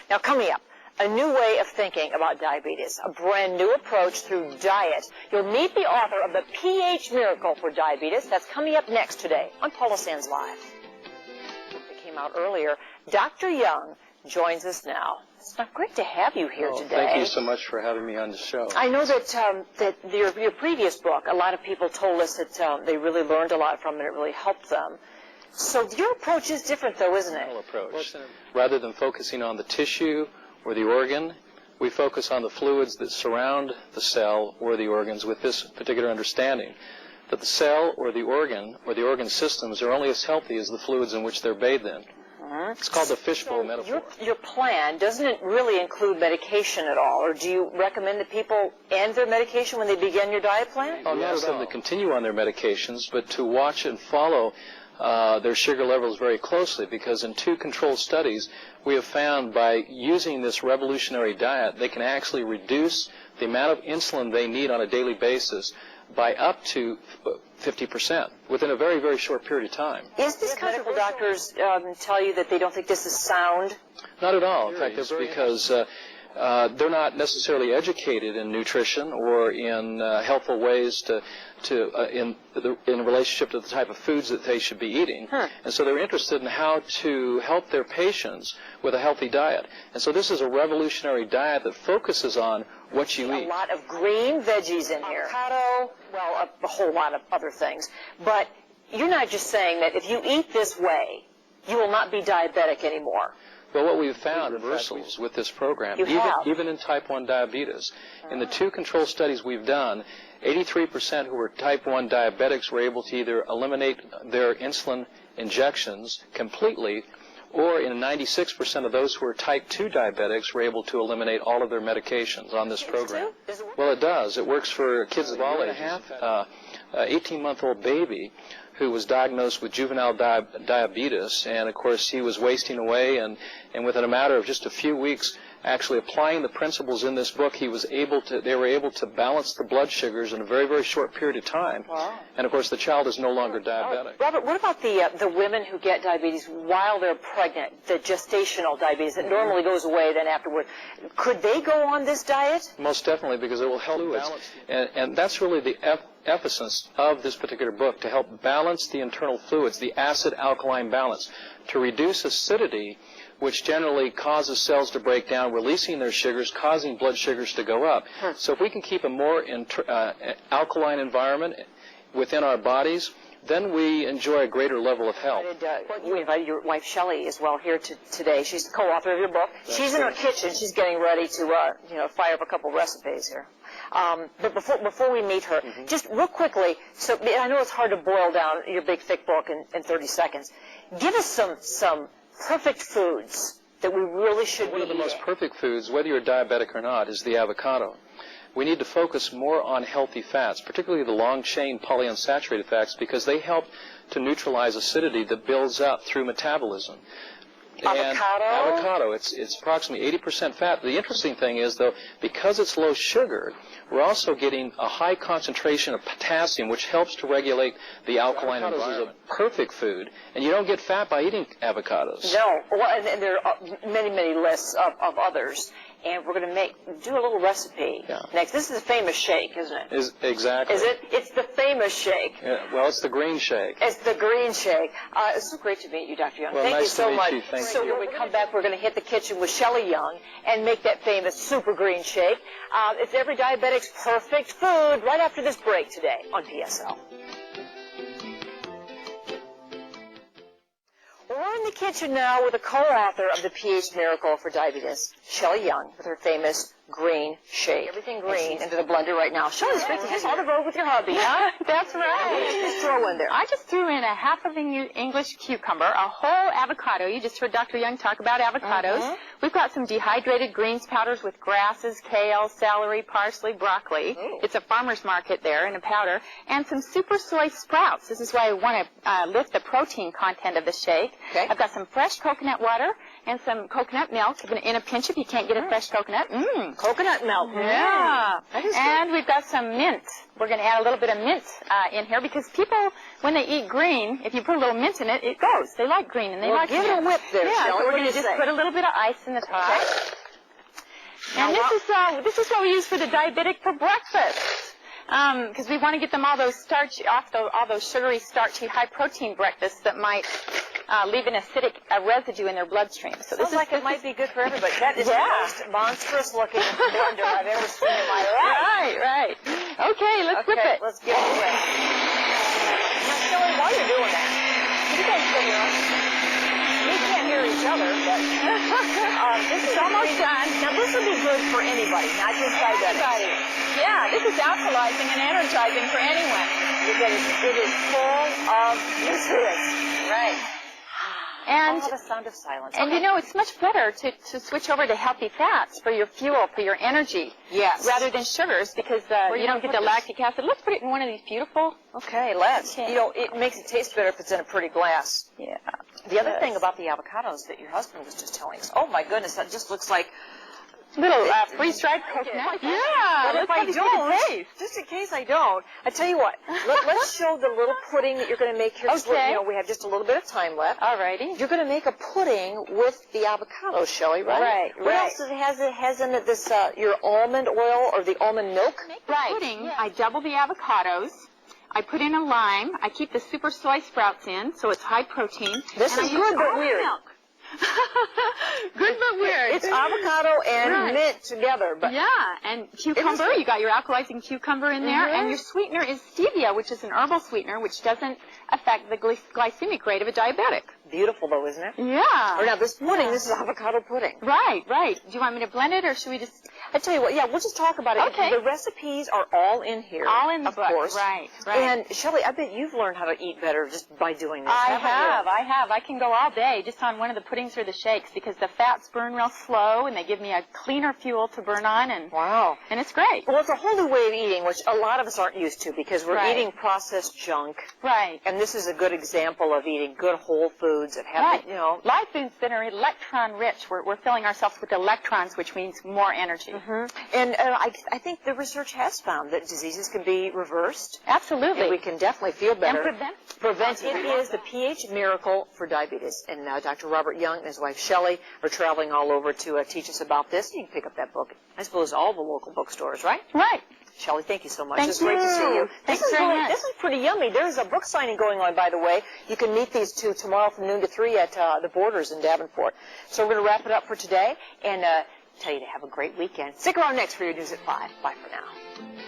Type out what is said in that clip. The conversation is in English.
Now, coming up, a new way of thinking about diabetes, a brand new approach through diet. You'll meet the author of The pH Miracle for Diabetes. That's coming up next today on Paula Sands Live. It came out earlier. Dr. Young joins us now. It's great to have you here today. Thank you so much for having me on the show. I know that your previous book, a lot of people told us that they really learned a lot from it. It really helped them. So your approach is different, though, isn't it? Approach. Rather than focusing on the tissue or the organ, we focus on the fluids that surround the cell or the organs with this particular understanding that the cell or the organ systems are only as healthy as the fluids in which they're bathed in. It's called the fishbowl metaphor. Your plan, doesn't it really include medication at all? Or do you recommend that people end their medication when they begin your diet plan? Not ask them to continue on their medications, but to watch and follow their sugar levels very closely, because in 2 controlled studies, we have found by using this revolutionary diet, they can actually reduce the amount of insulin they need on a daily basis by up to 50% within a very, very short period of time. Is this medical doctors tell you that they don't think this is sound? Not at all. In fact, it's because they're not necessarily educated in nutrition or in helpful ways in relationship to the type of foods that they should be eating. And so they're interested in how to help their patients with a healthy diet. And so this is a revolutionary diet that focuses on what you eat. A lot of green veggies in here. Avocado, well, a whole lot of other things. But you're not just saying that if you eat this way, you will not be diabetic anymore. Well, what we've found reversals with this program, even in type 1 diabetes. In the 2 control studies we've done, 83% who were type 1 diabetics were able to either eliminate their insulin injections completely, or in 96% of those who are type 2 diabetics were able to eliminate all of their medications on this program. Well, it does. It works for kids of all ages. 18-month-old baby who was diagnosed with juvenile diabetes, and of course he was wasting away, and within a matter of just a few weeks, actually applying the principles in this book, they were able to balance the blood sugars in a very, very short period of time. Wow. And of course the child is no longer diabetic. Robert, what about the women who get diabetes while they're pregnant, the gestational diabetes that normally goes away then afterward? Could they go on this diet? Most definitely, because it will help balance. And that's really the emphasis of this particular book, to help balance the internal fluids, the acid-alkaline balance, to reduce acidity, which generally causes cells to break down, releasing their sugars, causing blood sugars to go up. So if we can keep a more alkaline environment within our bodies, then we enjoy a greater level of health. We invited your wife, Shelley, as well here today. She's the co-author of your book. She's in her kitchen. She's getting ready to fire up a couple recipes here. But before we meet her, just real quickly, so I know it's hard to boil down your big, thick book in 30 seconds. Give us some perfect foods that we really should be eating. One of the most perfect foods, whether you're diabetic or not, is the avocado. We need to focus more on healthy fats, particularly the long-chain polyunsaturated fats, because they help to neutralize acidity that builds up through metabolism. Avocado, it's approximately 80% fat. The interesting thing is, though, because it's low sugar, we're also getting a high concentration of potassium, which helps to regulate the alkaline environment. Is a perfect food, and you don't get fat by eating avocados. No, well, and there are many, many lists of others. And we're going to do a little recipe next. This is a famous shake, isn't it? Exactly. Is it? It's the famous shake. Yeah, well, it's the green shake. It's the green shake. It's so great to meet you, Dr. Young. Well, Thank you so much. Thank you. When we come back, we're going to hit the kitchen with Shelley Young and make that famous super green shake. It's every diabetic's perfect food right after this break today on PSL. We're in the kitchen now with a co-author of The pH Miracle for Diabetes, Shelley Young, with her famous green shake. Everything green into the blender right now. Shelley, it's great to just on the road with your hubby, huh? That's right. What did you just throw in there? I just threw in a half of an English cucumber, a whole avocado. You just heard Dr. Young talk about avocados. We've got some dehydrated greens powders with grasses, kale, celery, parsley, broccoli. Ooh. It's a farmer's market there in a powder. And some super soy sprouts. This is why I want to lift the protein content of the shake. Okay. I've got some fresh coconut water and some coconut milk in a pinch if you can't get a fresh coconut. Coconut milk. Yeah. That is and we've got some mint. We're going to add a little bit of mint in here because people, when they eat green, if you put a little mint in it, it goes. They like green and they like give mint. it a whip there, Yeah, Shelley. so we're going to just put a little bit of ice in the top. Okay. And this is what we use for the diabetic for breakfast. Because we want to get them all those all those sugary, starchy, high-protein breakfasts that might leave an acidic residue in their bloodstream. So Sounds like it might be good for everybody. That is the most monstrous-looking wonder I've ever seen in my life. Right. Okay, let's whip it. Let's get it away. Now, Shelley, while you're doing that, can you guys still hear us? We can't hear each other, but this is almost done. Now, this would be good for anybody, not just diabetics. Yeah, this is alkalizing and energizing for anyone. Because it is full of nutrients. Right. And the sound of silence. And you know, it's much better to switch over to healthy fats for your fuel, for your energy. Yes. Rather than sugars because you don't get the lactic acid. Let's put it in one of these beautiful. Okay, let's. You know, it makes it taste better if it's in a pretty glass. Yeah. The other thing about the avocados that your husband was just telling us, oh my goodness, that just looks like little freeze-dried coconut. Yeah. But if I don't, just in case I don't, I tell you what, let's show the little pudding that you're going to make here. Okay. You know, we have just a little bit of time left. Alrighty. You're going to make a pudding with the avocado, Shelley, right? Right. What else does it has? It has in it this your almond oil or the almond milk. Right. Pudding. I double the avocados. I put in a lime. I keep the super soy sprouts in, so it's high protein. This is good but weird. Milk. Good but weird. It's avocado and mint together. But yeah, and cucumber. You got your alkalizing cucumber in there, and your sweetener is stevia, which is an herbal sweetener, which doesn't affect the glycemic rate of a diabetic. Beautiful, though, isn't it? Yeah. Or now this pudding, this is avocado pudding. Right. Do you want me to blend it, or should we just? I tell you what, yeah, we'll just talk about it. Okay. The recipes are all in here. All in the book, book. Course. Right. And Shelley, I bet you've learned how to eat better just by doing this. I have. I can go all day just on one of the puddings or the shakes because the fats burn real slow and they give me a cleaner fuel to burn on and and it's great. Well, it's a whole new way of eating, which a lot of us aren't used to because we're eating processed junk. Right. And this is a good example of eating good whole foods that have, live foods that are electron rich. We're filling ourselves with electrons, which means more energy. And I think the research has found that diseases can be reversed. Absolutely. And we can definitely feel better. And prevent. It is the pH miracle for diabetes. And Dr. Robert Young and his wife Shelley are traveling all over to teach us about this. You can pick up that book, I suppose, all the local bookstores, right? Right. Shelley, thank you so much. Thank It's great to see you. Thanks very much. This is pretty yummy. There's a book signing going on, by the way. You can meet these two tomorrow from noon to 3 at the Borders in Davenport. So we're going to wrap it up for today and tell you to have a great weekend. Stick around next for your news at 5. Bye for now.